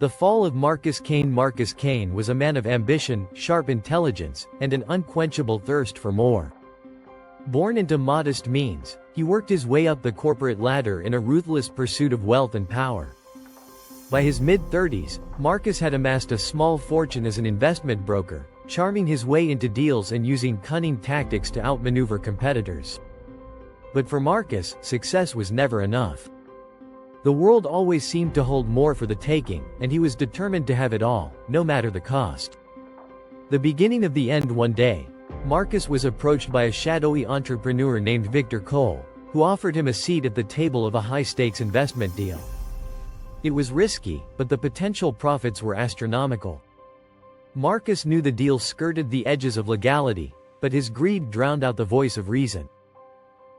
The fall of Marcus Kane. Marcus Kane was a man of ambition, sharp intelligence, and an unquenchable thirst for more. Born into modest means, he worked his way up the corporate ladder in a ruthless pursuit of wealth and power. By his mid-30s, Marcus had amassed a small fortune as an investment broker, charming his way into deals and using cunning tactics to outmaneuver competitors. But for Marcus, success was never enough. The world always seemed to hold more for the taking, and he was determined to have it all, no matter the cost. The beginning of the end. One day, Marcus was approached by a shadowy entrepreneur named Victor Cole, who offered him a seat at the table of a high-stakes investment deal. It was risky, but the potential profits were astronomical. Marcus knew the deal skirted the edges of legality, but his greed drowned out the voice of reason.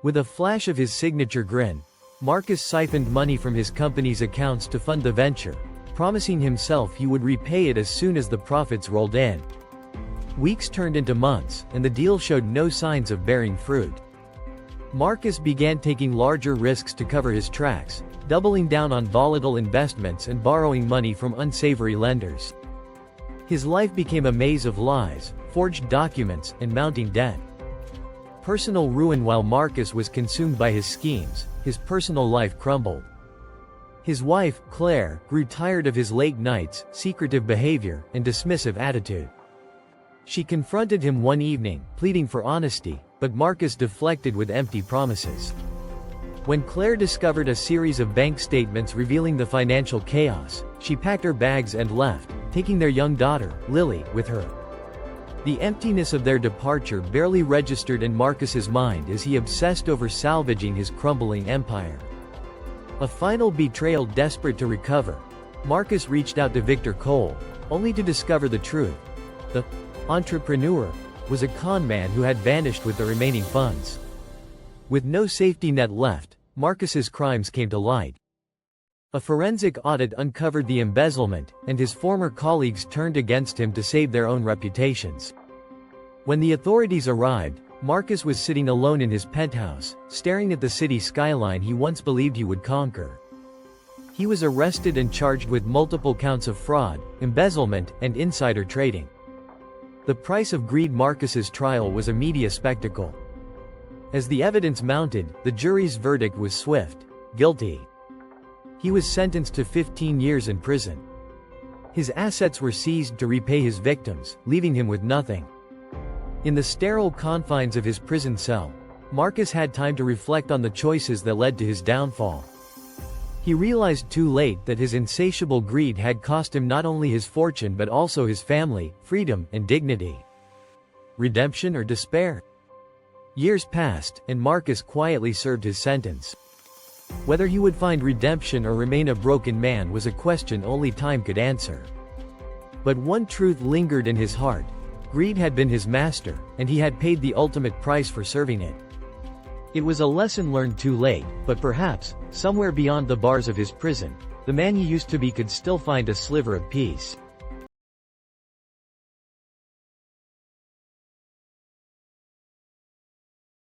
With a flash of his signature grin, Marcus siphoned money from his company's accounts to fund the venture, promising himself he would repay it as soon as the profits rolled in. Weeks turned into months, and the deal showed no signs of bearing fruit. Marcus began taking larger risks to cover his tracks, doubling down on volatile investments and borrowing money from unsavory lenders. His life became a maze of lies, forged documents, and mounting debt. Personal ruin. While Marcus was consumed by his schemes, his personal life crumbled. His wife, Claire, grew tired of his late nights, secretive behavior, and dismissive attitude. She confronted him one evening, pleading for honesty, but Marcus deflected with empty promises. When Claire discovered a series of bank statements revealing the financial chaos, she packed her bags and left, taking their young daughter, Lily, with her. The emptiness of their departure barely registered in Marcus's mind as he obsessed over salvaging his crumbling empire. A final betrayal. Desperate to recover, Marcus reached out to Victor Cole, only to discover the truth. The entrepreneur was a con man who had vanished with the remaining funds. With no safety net left, Marcus's crimes came to light. A forensic audit uncovered the embezzlement, and his former colleagues turned against him to save their own reputations. When the authorities arrived, Marcus was sitting alone in his penthouse, staring at the city skyline he once believed he would conquer. He was arrested and charged with multiple counts of fraud, embezzlement, and insider trading. The price of greed. Marcus's trial was a media spectacle. As the evidence mounted, the jury's verdict was swift: guilty. He was sentenced to 15 years in prison. His assets were seized to repay his victims, leaving him with nothing. In the sterile confines of his prison cell, Marcus had time to reflect on the choices that led to his downfall. He realized too late that his insatiable greed had cost him not only his fortune but also his family, freedom, and dignity. Redemption or despair? Years passed, and Marcus quietly served his sentence. Whether he would find redemption or remain a broken man was a question only time could answer. But one truth lingered in his heart: greed had been his master, and he had paid the ultimate price for serving it. It was a lesson learned too late, but perhaps, somewhere beyond the bars of his prison, the man he used to be could still find a sliver of peace.